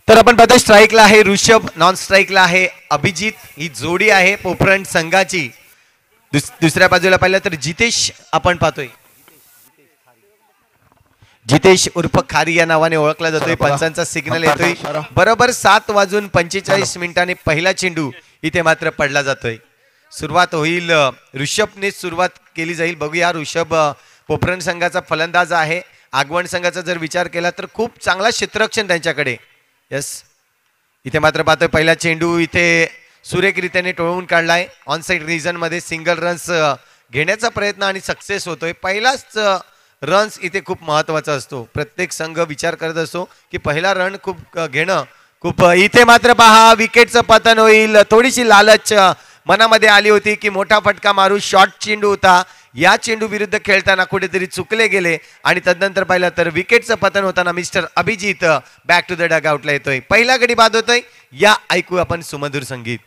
तर आपण पाहतो स्ट्राईकला आहे ऋषभ, नॉन स्ट्राईकला आहे अभिजित. ही जोडी आहे पोखरण संघाची. दुसऱ्या बाजूला पाहिलं तर जितेश आपण पाहतोय. जितेश उर्फ खारी या नावाने ओळखला जातोय. पंचांचा सिग्नल येतोय. बरोबर 7:45 पहिला चेंडू इथे मात्र पडला जातोय. सुरुवात होईल ऋषभने सुरुवात केली जाईल. बघूया ऋषभ पोखरण संघाचा फलंदाज आहे. आगवण संघाचा जर विचार केला तर खूप चांगला क्षेत्ररक्षण त्यांच्याकडे. यस, इथे मात्र पाहतोय पहिला चेंडू इथे सुरेखरित्याने टोळवून काढलाय. ऑन साइड रिजन मध्ये सिंगल रन्स घेण्याचा प्रयत्न आणि सक्सेस होतोय. पहिलाच रन्स इथे खूप महत्वाचा असतो. प्रत्येक संघ विचार करत असतो की पहिला रन खूप घेणं खूप. इथे मात्र पहा विकेटचं पतन होईल. थोडीशी लालच मनामध्ये आली होती की मोठा फटका मारू. शॉर्ट चेंडू होता. या चेंडू विरुद्ध खेळताना कुठेतरी चुकले गेले आणि तदनंतर पाहिलं तर विकेटचं पतन होताना mister Abhijit back to the डग आउटला येतोय. पहिला गडी बाद होतोय. या ऐकू आपण सुमधुर संगीत.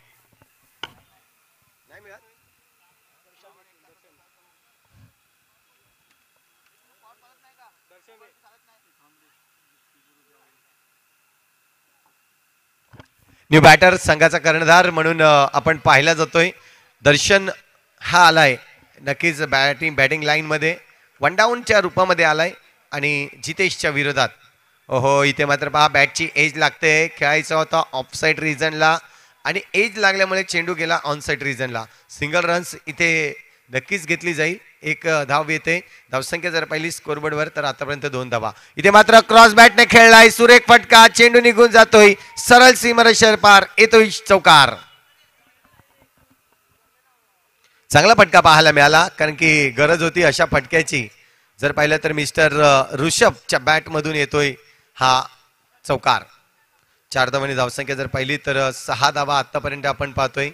न्यू बॅटर संघाचा कर्णधार म्हणून आपण पाहिला जातोय. दर्शन हा आलाय नक्कीच बॅटिंग लाईन मध्ये वन डाऊनच्या रूपामध्ये आलाय आणि जितेशच्या विरोधात. ओहो, इथे मात्र पहा बॅटची एज लागते. खेळायचा होता ऑफ साईड रिजनला आणि एज लागल्यामुळे चेंडू गेला ऑन साईड रिजनला. सिंगल रन्स इथे नक्कीच घेतली जाईल. एक धाव येते. धावसंख्या जर पाहिली स्कोरबोर्डवर तर आतापर्यंत 2 धावा. इथे मात्र क्रॉस बॅटने खेळलाय. सुरेख फटका. चेंडू निघून जातोय. सरळ सीमारेषेवर पार येतोय चौकार. चांगला फटका पाहायला मिळाला कारण की गरज होती अशा फटक्याची. जर पाहिलं तर मिस्टर ऋषभच्या बॅट मधून येतोय हा चौकार. 4 धावांनी धावसंख्या जर पाहिली तर 6 धावा आतापर्यंत आपण पाहतोय.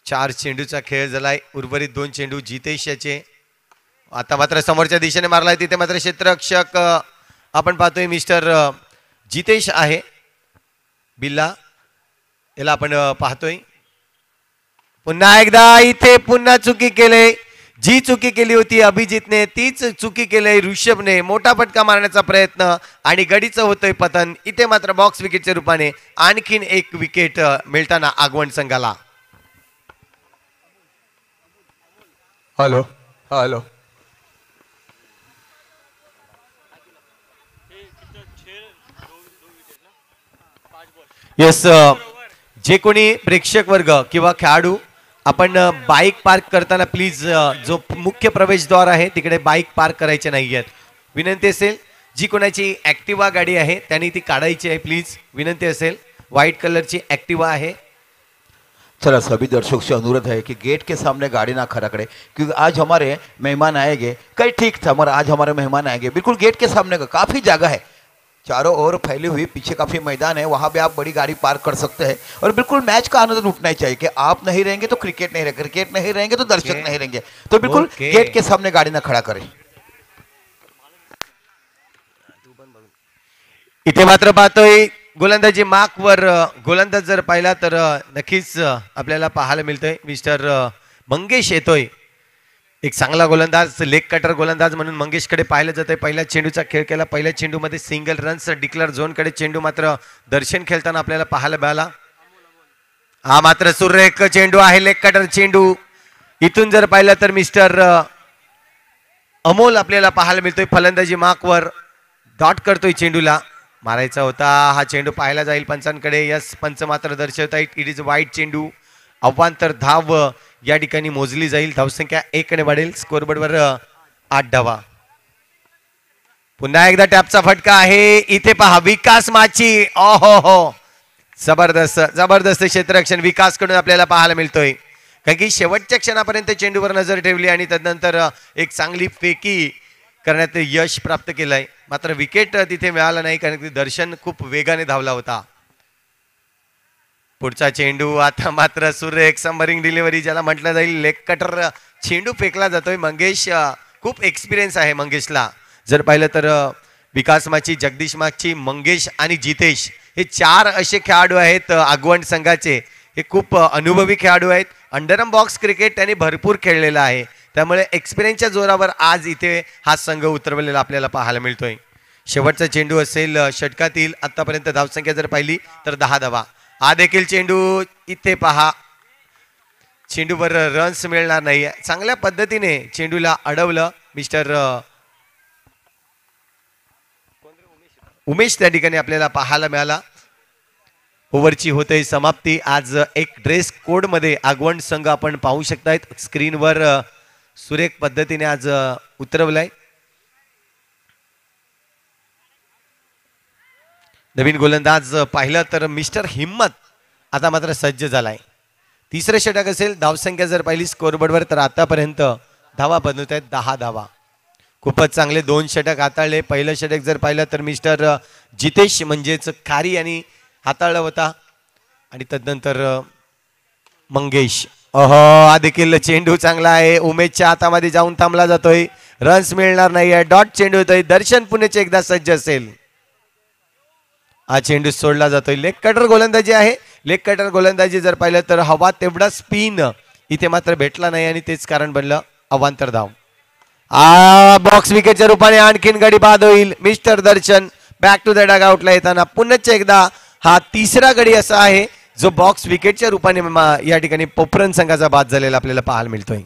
4 चेंडूचा खेळ झालाय. उर्वरित 2 चेंडू जितेश याचे. आता मात्र समोरच्या दिशेने मारलाय. तिथे मात्र क्षेत्ररक्षक आपण पाहतोय मिस्टर जितेश आहे. बिल्ला याला आपण पाहतोय. पुन्हा एकदा इथे पुन्हा चुकी केले. जी चुकी केली होती अभिजितने तीच चुकी केली ऋषभने. मोठा फटका मारण्याचा प्रयत्न आणि गडीचं होतोय पतन. इथे मात्र बॉक्स विकेटच्या रूपाने आणखीन एक विकेट मिळताना आगवण संघाला. हॅलो हॅलो येस, जे कोणी प्रेक्षक वर्ग किंवा खेळाडू आपण बाईक पार्क करताना प्लीज जो मुख्य प्रवेशद्वार आहे तिकडे बाईक पार्क करायचे नाही आहेत. विनंती असेल जी कोणाची ॲक्टिवा गाडी आहे त्यांनी ती काढायची आहे प्लीज. विनंती असेल. व्हाइट कलरची ॲक्टिवा आहे. चला सभी दर्शकों से अनुरोध है कि गेट के सामने गाड़ी ना खड़ा करे क्योंकि आज हमारे मेहमान आएंगे. कल ठीक था मगर आज हमारे मेहमान आएंगे. बिल्कुल गेट के सामने का काफ़ी जगह है. चारों ओर फैली हुई पीछे काफ़ी मैदान है. वहाँ भी आप बड़ी गाड़ी पार्क कर सकते हैं. और बिल्कुल मैच का आनंद उठना ही चाहिए कि आप नहीं रहेंगे तो क्रिकेट नहीं रहेगा. क्रिकेट नहीं रहेंगे तो दर्शक नहीं रहेंगे. तो बिल्कुल गेट के सामने गाड़ी ना खड़ा करें. इथे मात्र पाहतोय गोलंदाजी मार्कवर गोलंदाज जर पाहिला तर नक्कीच आपल्याला पाहायला मिळतंय मिस्टर मंगेश येतोय. एक चांगला गोलंदाज, लेग कटर गोलंदाज म्हणून मंगेशकडे पाहिलं जातंय. पहिल्या चेंडूचा खेळ केला. पहिल्या चेंडूमध्ये सिंगल रन्स डिक्लेअर झोनकडे चेंडू मात्र दर्शन खेळताना आपल्याला पाहायला मिळाला. हा मात्र सुरेख चेंडू आहे. लेग कटर चेंडू. इथून जर पाहिलं तर मिस्टर अमोल आपल्याला पाहायला मिळतोय. फलंदाजी मार्कवर डॉट करतोय. चेंडूला मारायचा होता. हा चेंडू पाहायला जाईल पंचांकडे. यस, पंच मात्र दर्शवत आहेत इट इज वाईट चेंडू. अवांतर धाव या ठिकाणी मोजली जाईल. धावसंख्या 1 ने वाढेल. स्कोरबोर्डवर 8 धावा. पुन्हा एकदा टॅपचा फटका आहे. इथे पहा विकास माची. ओहो हो, जबरदस्त जबरदस्त क्षेत्ररक्षण विकास कडून आपल्याला पाहायला मिळतोय. कारण की शेवटच्या क्षणापर्यंत चेंडूवर नजर ठेवली आणि तदनंतर एक चांगली फेकी करण्यात यश प्राप्त केलंय. मात्र विकेट तिथे मिळाला नाही कारण की दर्शन खूप वेगाने धावला होता. पुढचा चेंडू आता मात्र सुरेख सबमरीन डिलिव्हरी ज्याला म्हटलं जाईल. लेग कटर चेंडू फेकला जातोय. मंगेश खूप एक्सपिरियन्स आहे मंगेशला. जर पाहिलं तर विकास माची, जगदीश माची, मंगेश आणि जितेश हे 4 असे खेळाडू आहेत आगवण संघाचे. हे खूप अनुभवी खेळाडू आहेत. अंडरआर्म बॉक्स क्रिकेट त्यांनी भरपूर खेळलेलं आहे. त्यामुळे एक्सपिरियन्सच्या जोरावर आज इथे हा संघ उतरवलेला आपल्याला पाहायला मिळतोय. शेवटचा चेंडू असेल षटकातील. आतापर्यंत धावसंख्या जर पाहिली तर 10 धावा. हा देखील चेंडू इथे पहा, चेंडूवर रन्स मिळणार नाही. चांगल्या पद्धतीने चेंडूला अडवलं मिस्टर उमेश त्या ठिकाणी आपल्याला पाहायला मिळाला. ओव्हरची होते समाप्ती. आज एक ड्रेस कोड मध्ये आगवण संघ आपण पाहू शकतायत स्क्रीनवर. सुरेख पद्धतीने आज उतरवलाय. नवीन गोलंदाज पाहिलं तर मिस्टर हिम्मत आता मात्र सज्ज झालाय. तिसरं षटक असेल. धावसंख्या जर पाहिली स्कोरबोर्डवर तर आतापर्यंत धावा बनवत आहेत 10 धावा. खूपच चांगले 2 षटक हाताळले. पहिलं षटक जर पाहिलं तर मिस्टर जितेश म्हणजेच खारी यांनी हाताळला होता आणि तदनंतर मंगेश. हा देखील चेंडू चांगला आहे. उमेशच्या हातामध्ये जाऊन थांबला जातोय. रन्स मिळणार नाहीये. डॉट चेंडू होतोय. दर्शन पुणेचे एकदा सज्ज असेल. हा चेंडू सोडला जातोय. लेग कटर गोलंदाजी आहे. लेग कटर गोलंदाजी जर पाहिलं तर हवा तेवढा स्पिन इथे मात्र भेटला नाही आणि तेच कारण बनलं अवांतर धाव. बॉक्स विकेटच्या रूपाने आणखीन गडी बाद होईल. Mister Darshan back to the डगआउटला येताना पुन्हा एकदा हा तिसरा गडी असा आहे जो बॉक्स विकेटच्या रूपाने या ठिकाणी पोपरन संघाचा बाद झालेला आपल्याला पाहायला मिळतोय.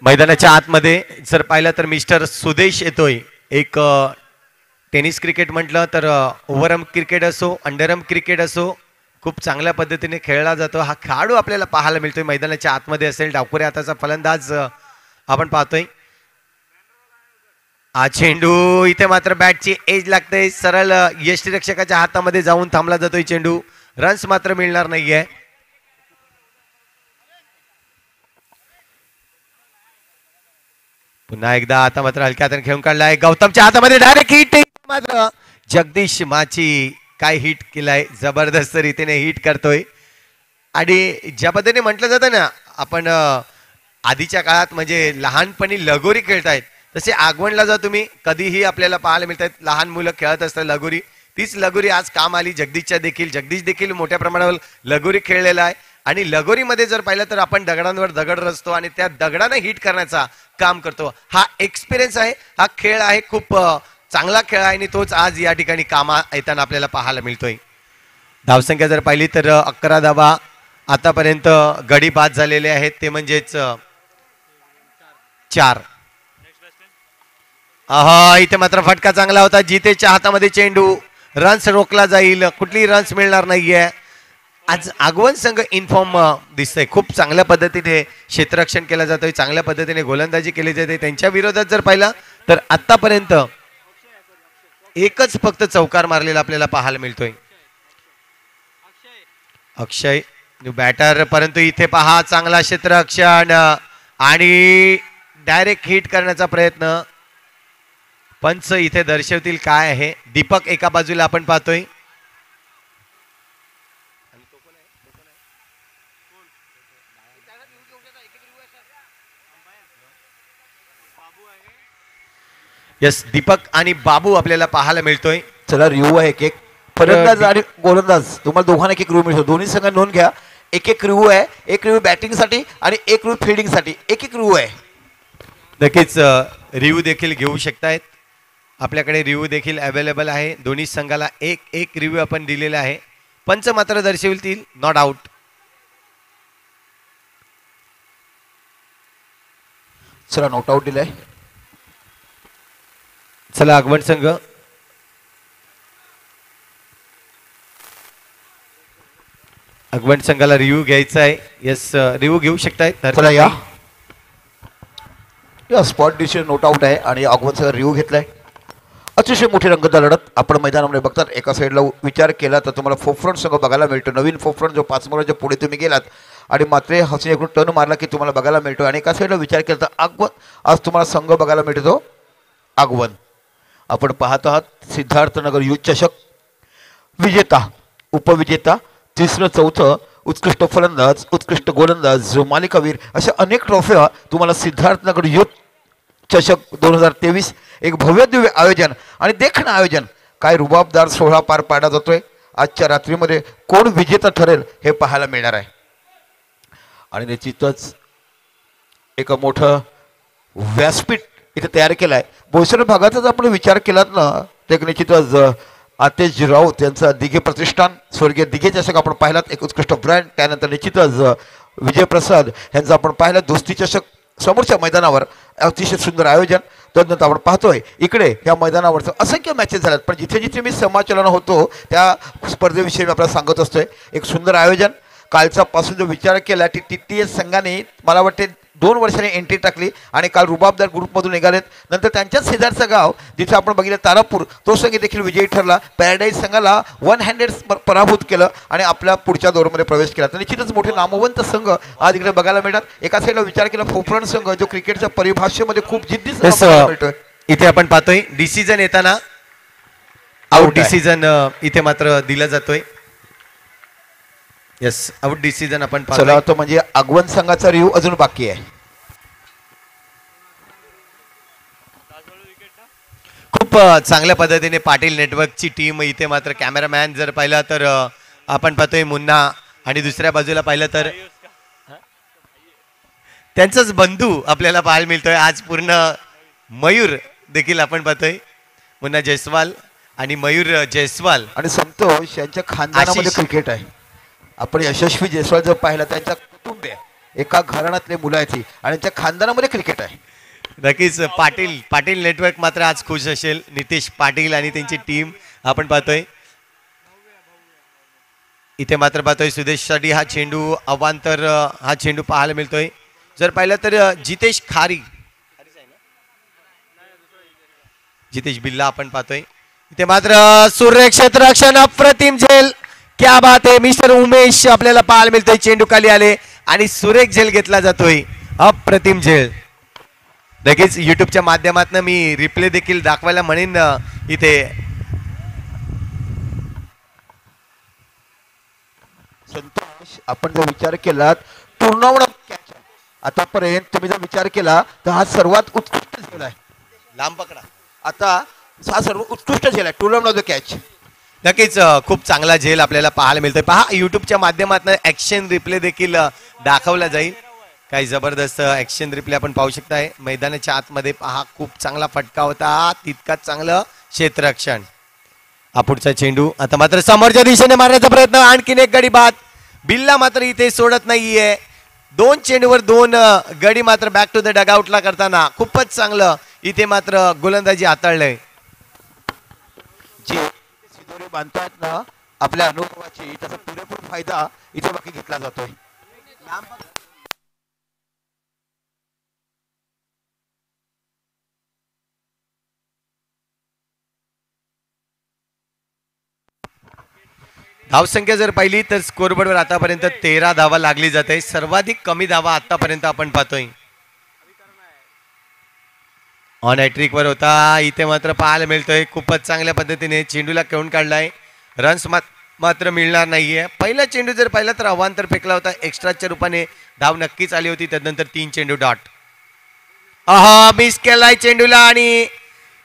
मैदानाच्या आतमध्ये जर पाहिलं तर मिस्टर सुदेश येतोय. एक टेनिस क्रिकेट म्हटलं तर ओव्हरआर्म क्रिकेट असो अंडरआर्म क्रिकेट असो खूप चांगल्या पद्धतीने खेळला जातो. हा खेळाडू आपल्याला पाहायला मिळतोय. मैदानाच्या आतमध्ये असेल. डावखुरे हाताचा फलंदाज आपण पाहतोय. हा चेंडू इथे मात्र बॅटची एज लागते. सरळ यष्टीरक्षकाच्या हातामध्ये जाऊन थांबला जातोय चेंडू. रन्स मात्र मिळणार नाहीये. पुन्हा एकदा आता मात्र हलक्या हाताने खेळून काढलाय. गौतमच्या हातामध्ये डायरेक्ट हिट. मात्र जगदीश माची काय हिट केलाय. जबरदस्त रीतीने हिट करतोय. आणि ज्या पद्धतीने म्हटलं जातं ना आपण आधीच्या काळात म्हणजे लहानपणी लगोरी खेळतायत तसे आगवणला जा तुम्ही कधीही आपल्याला पाहायला मिळतात. लहान मुलं खेळत असतात लगोरी. तीच लगोरी आज काम आली जगदीशच्या देखील. जगदीश देखील मोठ्या प्रमाणावर लगोरी खेळलेला आहे. आणि लगोरीमध्ये जर पाहिलं तर आपण दगडांवर दगड रचतो आणि त्या दगडाने हिट करण्याचा काम करतो. हा एक्सपिरियन्स आहे. हा खेळ आहे. खूप चांगला खेळ आहे आणि तोच आज या ठिकाणी कामा येताना आपल्याला पाहायला मिळतोय. धावसंख्या जर पाहिली तर 11 धावा आतापर्यंत गडी बाद झालेले आहेत ते म्हणजेच 4. इथे मात्र फटका चांगला होता. जितेच्या हातामध्ये चेंडू. रन्स रोखला जाईल. कुठलीही रन्स मिळणार नाहीये. आज आगवण संघ इन्फॉर्म दिसतंय. खूप चांगल्या पद्धतीने क्षेत्ररक्षण केलं जातोय. चांगल्या पद्धतीने गोलंदाजी केली जाते. त्यांच्या विरोधात जर पाहिलं तर आतापर्यंत एकच फक्त चौकार मारलेला आपल्याला पाहायला मिळतोय. अक्षय बॅटर. परंतु इथे पहा चांगला क्षेत्ररक्षण आणि डायरेक्ट हिट करण्याचा प्रयत्न. पंच इथे दर्शवतील काय आहे. दीपक एका बाजूला आपण पाहतोय. यस दीपक आणि बाबू आपल्याला पाहायला मिळतोय. चला रिव्ह्यू आहे एक फलंदाज आणि गोलंदाज तुम्हाला दोघांना एक रिव्ह्यू मिळतो. दोन्ही संघ नोंद घ्या. एक रिव्ह्यू आहे. एक रिव्ह्यू बॅटिंगसाठी आणि एक रिव्ह्यू फिल्डिंगसाठी. एक रिव्ह्यू आहे. नक्कीच रिव्ह्यू देखील घेऊ शकतायत. आपल्याकडे रिव्ह्यू देखील अवेलेबल आहे. दोन्ही संघाला एक रिव्ह्यू आपण दिलेला आहे. पंच मात्र दर्शवतील नॉट आउट. चला नॉट आउट दिलाय. चला आगवण संघ संघाला रिव्ह्यू घ्यायचा आहे. यस रिव्ह्यू घेऊ शकतायत. चला या स्पॉट डिसिजन नोट आउट आहे आणि आगवण संघ रिव्ह्यू घेतलाय. अतिशय मोठी रंगतदार लढत आपण मैदानामध्ये बघतात. एका साईडला विचार केला तर तुम्हाला फोरफ्रंट संघ बघायला मिळतो. नवीन फोरफ्रंट जो 5 नंबरच्या पुढे तुम्ही गेलात आणि मात्र हसून एकूण टर्न मारला की तुम्हाला बघायला मिळतो. आणि एका साईडला विचार केला तर आगवण आज तुम्हाला संघ बघायला मिळतो. आगवण आपण पाहत आहात सिद्धार्थनगर युथ चषक विजेता उपविजेता 3रं 4थं उत्कृष्ट फलंदाज उत्कृष्ट गोलंदाज मालिकावीर अशा अनेक ट्रॉफ्या तुम्हाला सिद्धार्थनगर युथ चषक 2023 एक भव्य दिव्य आयोजन आणि देखणं आयोजन, काय रुबाबदार सोहळा पार पाडला जातोय. आजच्या रात्रीमध्ये कोण विजेता ठरेल हे पाहायला मिळणार आहे. आणि निश्चितच एक मोठं व्यासपीठ इथे तयार केलं आहे. बोईसर भागाचा जर आपण विचार केलात ना, तर निश्चितच आतेश राऊत यांचं दिघे प्रतिष्ठान, स्वर्गीय दिघे चषक आपण पाहिलात, एक उत्कृष्ट ब्रँड. त्यानंतर निश्चितच विजयप्रसाद यांचं आपण पाहिलं दोस्ती चषक समोरच्या मैदानावर, अतिशय सुंदर आयोजन. तदनंतर आपण पाहतोय इकडे या मैदानावरचं असंख्य मॅचेस झाल्यात, पण जिथे जिथे मी समाचलन होतो त्या स्पर्धेविषयी मी आपल्याला सांगत असतोय. एक सुंदर आयोजन. कालचा पासून जो विचार केला टी TTS संघाने मला वाटते 2 वर्षांनी एंट्री टाकली आणि काल रुबाबदार ग्रुपमधून निघालेत. नंतर त्यांच्याच शेजारचं गाव जिथे आपण बघितलं तारापूर, तो संघ देखील विजयी ठरला. पॅराडाईज संघाला 1 हँडेड पराभूत केलं आणि आपल्या पुढच्या दौरमध्ये प्रवेश केला. तर निश्चितच मोठे नामवंत संघ आज इकडे बघायला मिळतात. एका साईडला विचार केला फोफरण संघ, जो क्रिकेटच्या परिभाषेमध्ये खूप जिद्दी मिळतोय. इथे आपण पाहतोय डिसिजन येताना आउट डिसिजन इथे मात्र दिला जातोय. यस, आउट डिसिजन आपण चला होतो. म्हणजे आगवण संघाचा रिव्ह्यू अजून बाकी आहे. खूप चांगल्या पद्धतीने पाटील नेटवर्कची टीम इथे मात्र कॅमेरामॅन जर पाहिलं तर आपण पाहतोय मुन्ना, आणि दुसऱ्या बाजूला पाहिलं तर त्यांचाच बंधू आपल्याला पाहायला मिळतोय आज. पूर्ण मयूर देखील आपण पाहतोय, मुन्ना जयस्वाल आणि मयूर जयस्वाल आणि संतोष यांच्या खानदानामध्ये क्रिकेट आहे. आपण यशस्वी जयस्वाल जर पाहिला, त्यांच्या कुटुंबीय एका घराण्यातले मुलं आहेत आणि त्यांच्या खानदानामध्ये क्रिकेट आहे. नक्कीच पाटील नेटवर्क मात्र आज खुश असेल. नितेश पाटील आणि त्यांची टीम आपण पाहतोय. इथे मात्र पाहतोय सुदेशसाठी हा चेंडू अवांतर हा चेंडू पाहायला मिळतोय. जर पाहिलं तर जितेश बिल्ला आपण पाहतोय. इथे मात्र सूर्य क्षेत्ररक्षण अप्रतिम झेल, क्या बात आहे. मिस्टर उमेश आपल्याला पाहायला मिळतोय. चेंडू खाली आले आणि सुरेख झेल घेतला जातोय, अप्रतिम झेल. लगेच युट्यूबच्या माध्यमातून मी रिप्ले देखील दाखवायला म्हणेन. इथे संतोष आपण जर विचार केला टुर्नामेंट कॅच आतापर्यंत तुम्ही जर विचार केला तर हा सर्वात उत्कृष्ट झेल आहे. लांब पकडा. आता हा सर्व उत्कृष्ट झेल आहे टुर्नामेंट कॅच. नक्कीच खूप चांगला झेल आपल्याला पाहायला मिळतोय. पहा युट्यूबच्या माध्यमातून ऍक्शन रिप्ले देखील दाखवला जाईल. काही जबरदस्त ऍक्शन रिप्ले आपण पाहू शकताय. मैदानाच्या आतमध्ये पहा खूप चांगला फटका होता, तितकाच चांगलं क्षेत्ररक्षण. हा पुढचा चेंडू आता मात्र समोरच्या दिशेने मारण्याचा प्रयत्न, आणखीन एक गडी बाद. बिल्ला मात्र इथे सोडत नाहीये. 2 चेंडूवर 2 गडी मात्र बॅक टू द डगआउटला करताना खूपच चांगलं इथे मात्र गोलंदाजी हाताळलंय. जे सिदोरे बांधतात ना आपल्या अनुभवाची, त्याचा पुरेपूर फायदा इथे बाकी घेतला जातोय. धावसंख्या जर पाहिली तर स्कोरबोर्डवर आतापर्यंत 13 धावा लागली जाते. सर्वाधिक कमी धावा आतापर्यंत आपण पाहतोय. ऑन हॅट्रिक वर होता, इथे मात्र पाहायला मिळतोय खूपच चांगल्या पद्धतीने चेंडूला खेळून काढलाय. रन्स मात्र मिळणार नाहीये. पहिला चेंडू जर पाहिला तर अवांतर फेकला होता, एक्स्ट्राच्या रूपाने धाव नक्कीच आली होती. त्यानंतर 3 चेंडू डॉट. मिस केलाय चेंडूला आणि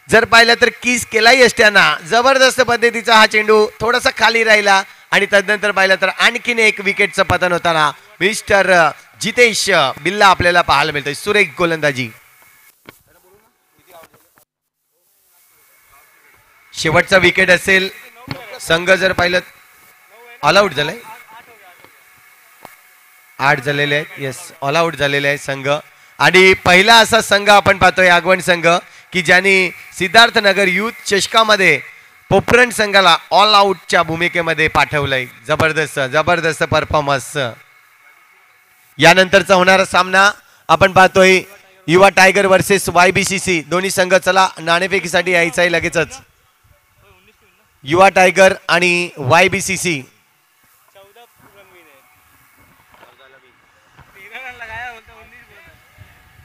जर पाहिलं तर किस केलाही असताना जबरदस्त पद्धतीचा हा चेंडू थोडासा खाली राहिला आणि त्यानंतर पाहिलं तर आणखीन एक विकेटचं पतन होताना मिस्टर जितेश बिल्ला आपल्याला पाहायला मिळतोय. सुरेख गोलंदाजी. शेवटचा विकेट असेल. संघ जर पाहिलं ऑल आउट झालाय, 8 झालेले आहेत. येस, ऑल आउट झालेले आहे संघ. आणि पहिला असा संघ आपण पाहतोय आगवण संघ की ज्यांनी सिद्धार्थनगर युथ चषकामध्ये पोपरण संघाला ऑल आउटच्या भूमिकेमध्ये पाठवलंय. जबरदस्त परफॉर्मन्स. यानंतरचा होणारा सामना आपण पाहतोय युवा टायगर वर्सेस YBCC. दोन्ही संघ चला नाणेफेकीसाठी यायचं आहे लगेचच. युवा टायगर आणि YBCC.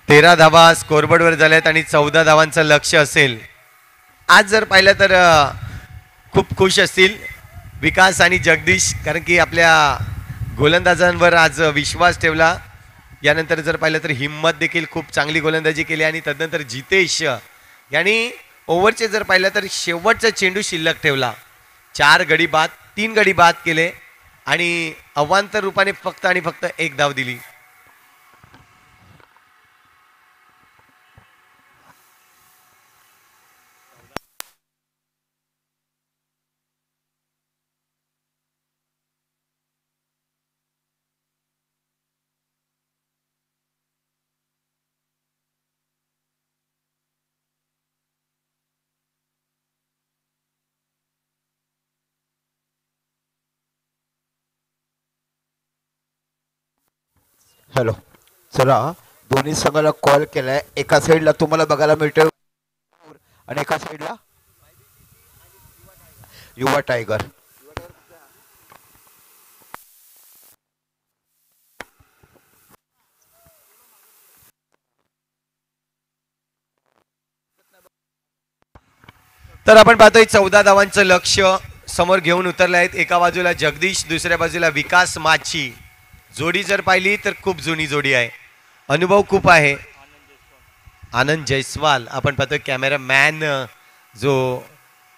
13 धावा स्कोरबोर्डवर झाल्यात आणि 14 धावांचं लक्ष असेल. आज जर पाहिलं तर खूप खुश असतील विकास आणि जगदीश, कारण की आपल्या गोलंदाजांवर आज विश्वास ठेवला. यानंतर जर पाहिलं तर हिम्मत देखील खूप चांगली गोलंदाजी केली आणि तदनंतर जितेश यांनी ओव्हरचे जर पाहिलं तर शेवटचा चेंडू शिल्लक ठेवला. 4 गडी बाद 3 गडी बाद केले आणि अवांतर रूपाने फक्त आणि फक्त 1 धाव दिली. हॅलो, चला दोन्ही संघाला कॉल केलाय. एका साईडला तुम्हाला बघायला मिळतोय आणि एका साईडला युवा टायगर. तर आपण पाहतोय 14 धावांचं लक्ष समोर घेऊन उतरले आहेत. एका बाजूला जगदीश, दुसऱ्या बाजूला विकास माची. जोडी जर पाहिली तर खूप जुनी जोडी आहे, अनुभव खूप आहे. आनंद जयस्वाल आपण पाहतोय कॅमेरामॅन जो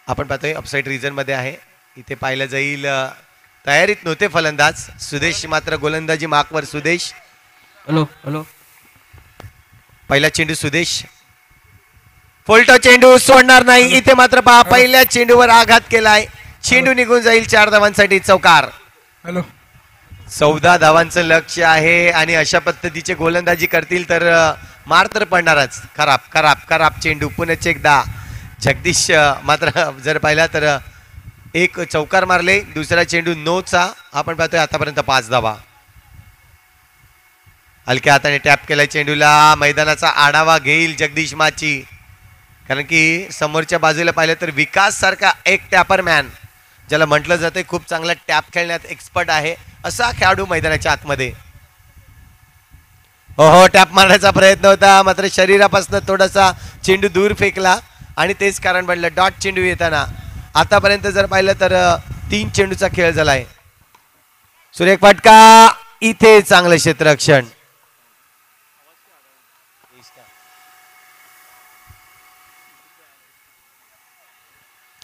आपण पाहतोय अपसाईड रिजन मध्ये आहे. इथे पाहिलं जाईल तयारीत नव्हते फलंदाज. सुदेश मात्र गोलंदाजी मार्कवर. सुदेश हॅलो हॅलो, पहिला चेंडू सुदेश, फोल्टो चेंडू सोडणार नाही. इथे मात्र पहा पहिल्या चेंडूवर आघात केलाय, चेंडू निघून जाईल. 4 धावांसाठी चौकार. हॅलो 14 धावांचं लक्ष आहे आणि अशा पद्धतीचे गोलंदाजी करतील तर मार तर पडणारच. खराब खराब खराब चेंडू. पुनच एकदा जगदीश मात्र जर पाहिला तर 1 चौकार मारले. दुसरा चेंडू 9चा. आपण पाहतोय आतापर्यंत 5 धावा. हलक्या हाताने टॅप केलाय चेंडूला. मैदानाचा आढावा घेईल जगदीश माची, कारण की समोरच्या बाजूला पाहिलं तर विकास सारखा एक टॅपरमॅन ज्याला म्हटलं जाते खूप चांगला टॅप खेळण्यात एक्सपर्ट आहे असा खेळाडू मैदानाच्या आतमध्ये. हो टॅप मारण्याचा प्रयत्न होता, मात्र शरीरापासून थोडासा चेंडू दूर फेकला आणि तेच कारण बनलं डॉट चेंडू येताना. आतापर्यंत जर पाहिलं तर 3 चेंडूचा खेळ झालाय. सुरेख फटका. इथे चांगलं क्षेत्ररक्षण.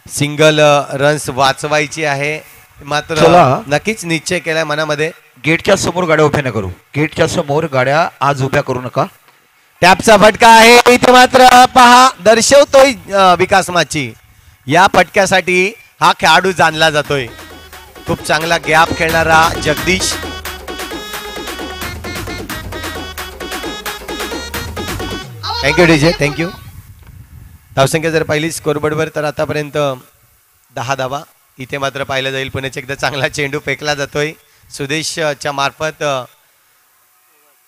सिंगल रन्स वाचवायची आहे, मात्र चला. नक्कीच निश्चय केलाय मनामध्ये. गेटच्या समोर गाड्या उभ्या न करू. गेटच्या समोर गाड्या आज उभ्या करू नका. टॅपचा फटका आहे. इथे मात्र पहा दर्शवतोय विकास माची. या फटक्यासाठी हा खेळाडू जाणला जातोय. खूप चांगला गॅप खेळणारा जगदीश. Thank you DJ, thank you. धावसंख्या जर पाहिली स्कोरबोर्डवर तर आतापर्यंत 10 धावा. इथे मात्र पाहिलं जाईल पुन्हा एकदा चांगला चेंडू फेकला जातोय सुदेशच्या मार्फत.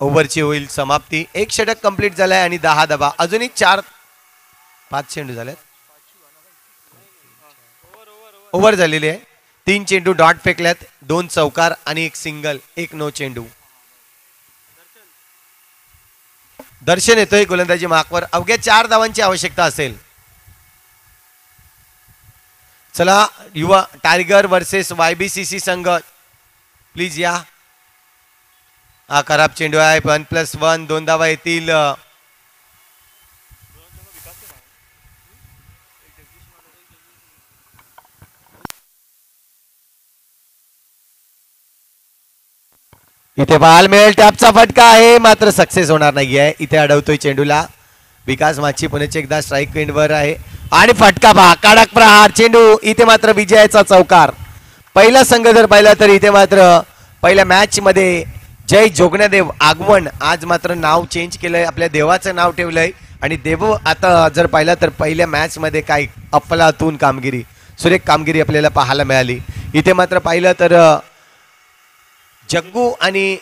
ओव्हरची होईल समाप्ती. 1 षटक कंप्लीट झालाय आणि 10 धावा. अजूनही 4-5 चेंडू झालेत. ओव्हर झालेली आहे. 3 चेंडू डॉट फेकल्यात, 2 चौकार आणि 1 सिंगल, 1 नो चेंडू. दर्शन येतोय गोलंदाजी मार्कवर. अवघ्या 4 धावांची आवश्यकता असेल. चला युवा टायगर वर्सेस YBCC संघ प्लीज या. हा खराब चेंडू आहे. 1+1 2 धावा येतील. इथे बॉल मिळेल. टॅपचा फटका आहे, मात्र सक्सेस होणार नाहीये. इथे अडवतोय चेंडूला विकास माची. पुण्याचे एकदा स्ट्राईक विंडवर आहे आणि फटका पहा. कडक प्रहार चेंडू. इथे मात्र विजयाचा चौकार. पहिला संघ जर पाहिला तर इथे मात्र पहिल्या मॅच मध्ये जय जोगण्यादेव आगवण आज मात्र नाव चेंज केलंय, आपल्या देवाचं नाव ठेवलंय आणि देव आता जर पाहिला तर पहिल्या मॅच मध्ये काय अफलातून कामगिरी, सुरेख कामगिरी आपल्याला पाहायला मिळाली. इथे मात्र पाहिलं तर जग्गू आणि